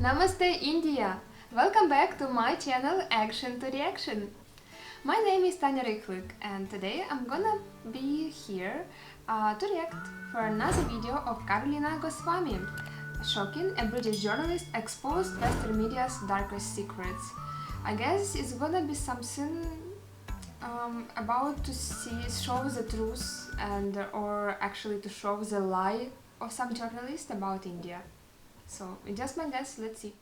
Namaste India! Welcome back to my channel Action to Reaction. My name is Tanya Rykhlyk and today I'm gonna be here to react for another video of Karolina Goswami. Shocking, a British journalist exposed Western media's darkest secrets. I guess it's gonna be something about to show the truth or actually to show the lie of some journalist about India. So, just my guess, let's see.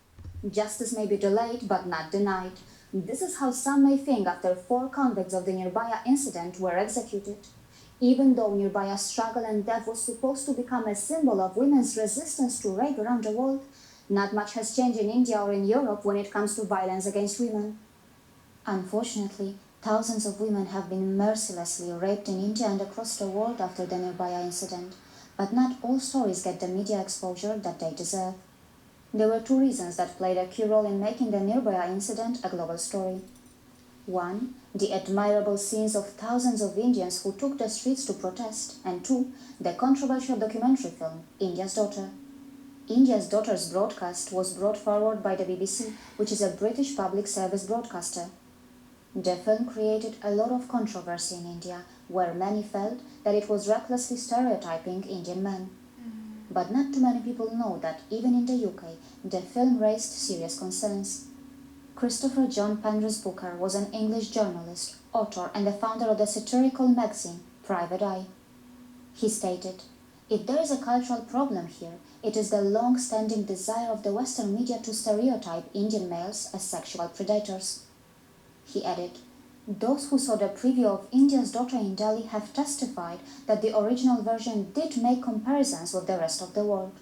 Justice may be delayed but not denied. This is how some may think after 4 convicts of the Nirbhaya incident were executed. Even though Nirbhaya's struggle and death was supposed to become a symbol of women's resistance to rape around the world, not much has changed in India or in Europe when it comes to violence against women. Unfortunately, thousands of women have been mercilessly raped in India and across the world after the Nirbhaya incident. But not all stories get the media exposure that they deserve. There were 2 reasons that played a key role in making the Nirbhaya incident a global story. 1. The admirable scenes of thousands of Indians who took the streets to protest, and 2. The controversial documentary film, India's Daughter. India's Daughter's broadcast was brought forward by the BBC, which is a British public service broadcaster. The film created a lot of controversy in India, where many felt that it was recklessly stereotyping Indian men. But not too many people know that even in the UK, the film raised serious concerns. Christopher John Penrose Booker was an English journalist, author and the founder of the satirical magazine Private Eye. He stated, "If there is a cultural problem here, it is the long-standing desire of the Western media to stereotype Indian males as sexual predators." He added, "Those who saw the preview of India's Daughter in Delhi have testified that the original version did make comparisons with the rest of the world.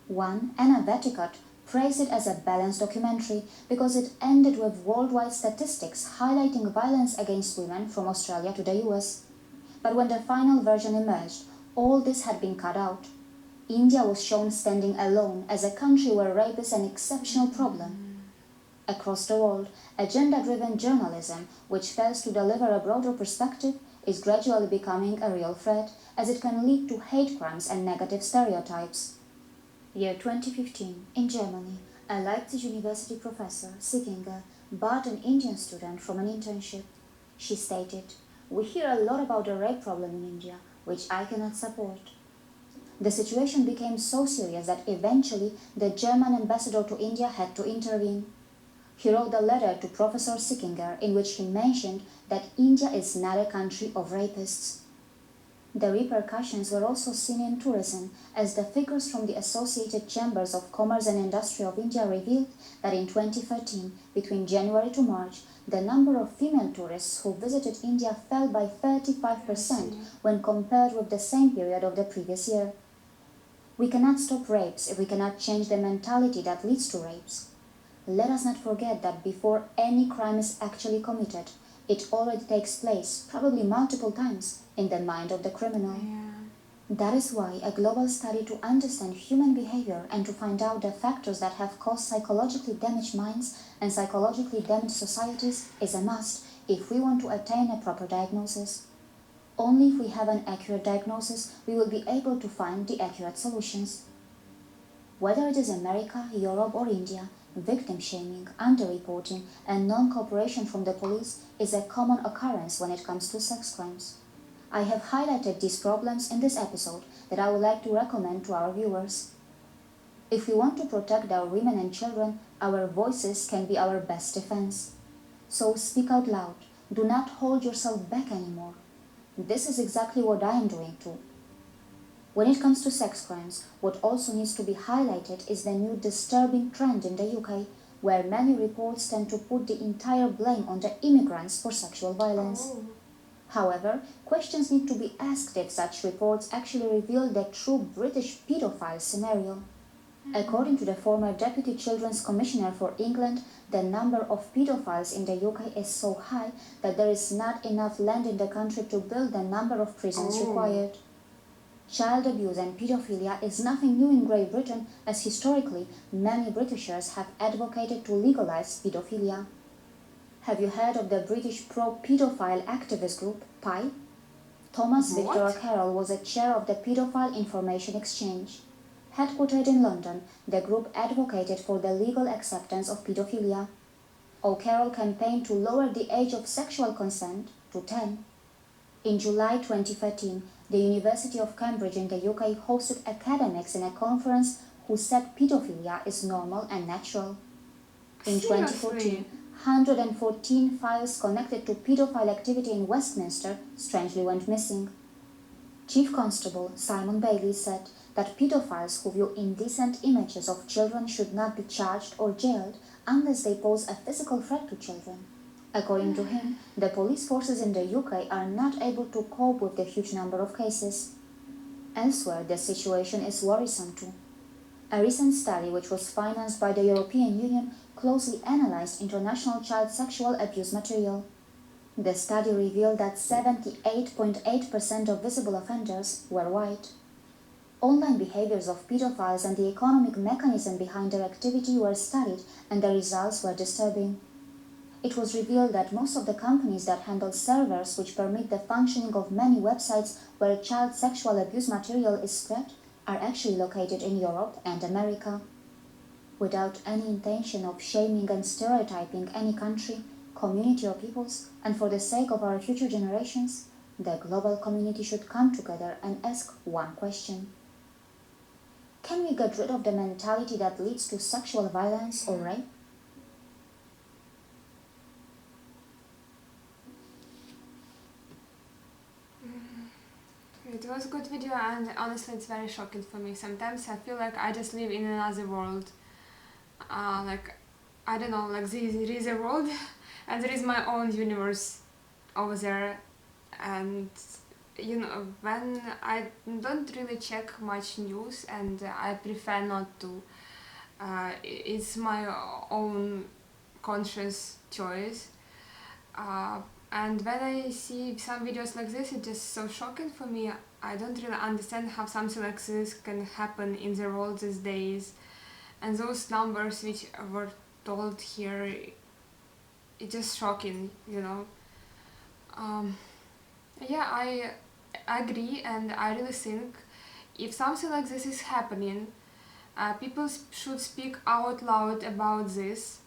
One, Anna Vetikot, praised it as a balanced documentary because it ended with worldwide statistics highlighting violence against women from Australia to the US. But when the final version emerged, all this had been cut out. India was shown standing alone as a country where rape is an exceptional problem. Across the world, agenda-driven journalism, which fails to deliver a broader perspective, is gradually becoming a real threat, as it can lead to hate crimes and negative stereotypes." Year 2015, in Germany, a Leipzig University professor, Sickinger, barred an Indian student from an internship. She stated, "We hear a lot about the rape problem in India, which I cannot support." The situation became so serious that eventually the German ambassador to India had to intervene. He wrote a letter to Professor Sickinger in which he mentioned that India is not a country of rapists. The repercussions were also seen in tourism, as the figures from the Associated Chambers of Commerce and Industry of India revealed that in 2013, between January to March, the number of female tourists who visited India fell by 35% when compared with the same period of the previous year. We cannot stop rapes if we cannot change the mentality that leads to rapes. Let us not forget that before any crime is actually committed, it already takes place, probably multiple times, in the mind of the criminal. That is why a global study to understand human behavior and to find out the factors that have caused psychologically damaged minds and psychologically damaged societies is a must if we want to attain a proper diagnosis. Only if we have an accurate diagnosis, we will be able to find the accurate solutions. Whether it is America, Europe or India, victim shaming, underreporting and non-cooperation from the police is a common occurrence when it comes to sex crimes. I have highlighted these problems in this episode that I would like to recommend to our viewers. If we want to protect our women and children, our voices can be our best defense. So speak out loud. Do not hold yourself back anymore. This is exactly what I am doing too. When it comes to sex crimes, what also needs to be highlighted is the new disturbing trend in the UK, where many reports tend to put the entire blame on the immigrants for sexual violence. However, questions need to be asked if such reports actually reveal the true British paedophile scenario. According to the former Deputy Children's Commissioner for England, the number of paedophiles in the UK is so high that there is not enough land in the country to build the number of prisons required. Child abuse and pedophilia is nothing new in Great Britain, as historically many Britishers have advocated to legalize pedophilia. Have you heard of the British pro-pedophile activist group, Thomas Victor Carroll was a chair of the Pedophile Information Exchange. Headquartered in London, the group advocated for the legal acceptance of pedophilia. O'Carroll campaigned to lower the age of sexual consent to 10. In July 2013, the University of Cambridge in the UK hosted academics in a conference who said pedophilia is normal and natural. In 2014, 114 files connected to pedophile activity in Westminster strangely went missing. Chief Constable Simon Bailey said that pedophiles who view indecent images of children should not be charged or jailed unless they pose a physical threat to children. According to him, the police forces in the UK are not able to cope with the huge number of cases. Elsewhere, the situation is worrisome too. A recent study, which was financed by the European Union, closely analyzed international child sexual abuse material. The study revealed that 78.8% of visible offenders were white. Online behaviors of pedophiles and the economic mechanism behind their activity were studied, and the results were disturbing. It was revealed that most of the companies that handle servers which permit the functioning of many websites where child sexual abuse material is spread are actually located in Europe and America. Without any intention of shaming and stereotyping any country, community or peoples, and for the sake of our future generations, the global community should come together and ask one question. Can we get rid of the mentality that leads to sexual violence or rape? It was a good video, and honestly it's very shocking for me. Sometimes I feel like I just live in another world. Like, I don't know, like there is a world and there is my own universe over there. And you know, when I don't really check much news, and I prefer not to, it's my own conscious choice. And when I see some videos like this, it's just so shocking for me. I don't really understand how something like this can happen in the world these days. And those numbers which were told here, it's just shocking, you know. Yeah, I agree, and I really think if something like this is happening, people should speak out loud about this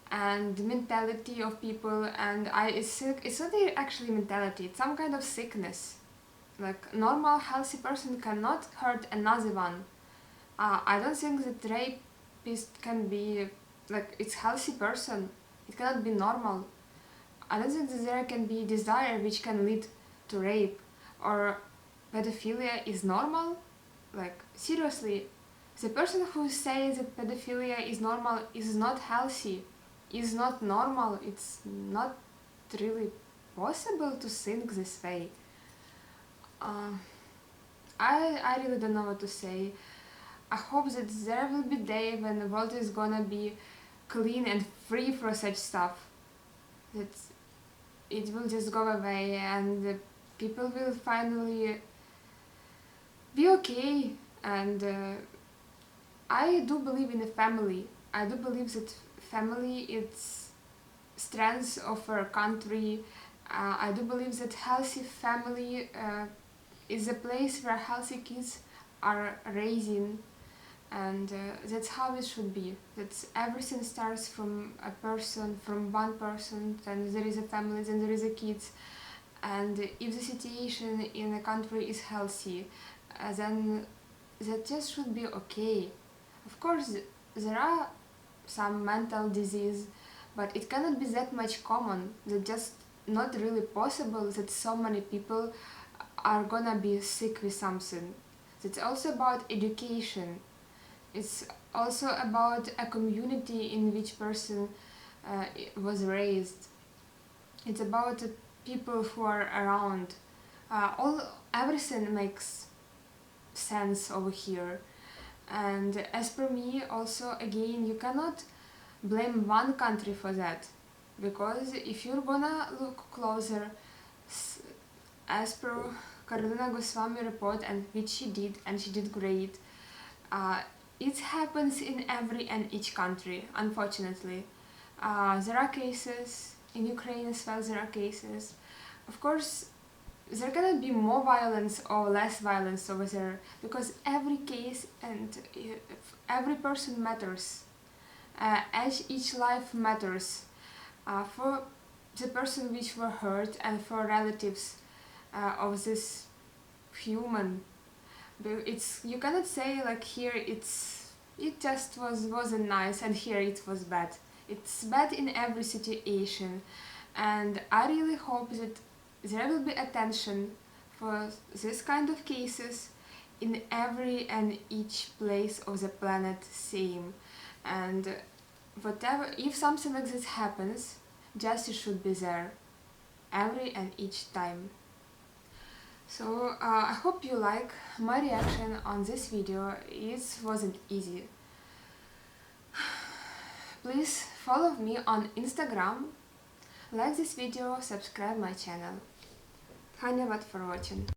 and the mentality of people. And it's not actually mentality, it's some kind of sickness. Like, normal healthy person cannot hurt another one. I don't think that rapist can be like, it's healthy person, it cannot be normal. I don't think that there can be desire which can lead to rape, or pedophilia is normal. Like, seriously, the person who says that pedophilia is normal is not healthy, is not normal. It's not really possible to think this way. I really don't know what to say. I hope that there will be a day when the world is gonna be clean and free for such stuff. That it will just go away and people will finally be okay. And I do believe in a family. I do believe that family is strength of our country. I do believe that healthy family is a place where healthy kids are raising, and that's how it should be. That everything starts from a person, from one person, then there is a family, then there is a kids. And if the situation in a country is healthy, then that just should be okay. Of course, there are some mental disease, but it cannot be that much common. That just not really possible that so many people are gonna be sick with something. It's also about education. It's also about a community in which person was raised. It's about the people who are around. Everything makes sense over here. And as per me, also, again, you cannot blame one country for that, because if you're gonna look closer, as per Karolina Goswami report, and which she did, and she did great, it happens in every and each country, unfortunately. There are cases in Ukraine as well, there are cases. Of course, there cannot be more violence or less violence over there, because every case and every person matters. Each life matters, for the person which were hurt and for relatives of this human. You cannot say like here it just wasn't nice and here it was bad. It's bad in every situation, and I really hope that there will be attention for this kind of cases in every and each place of the planet same. And whatever, if something like this happens, justice should be there every and each time. So I hope you like my reaction on this video. It wasn't easy. Please follow me on Instagram, like this video, subscribe my channel. Dhanyavad for watching.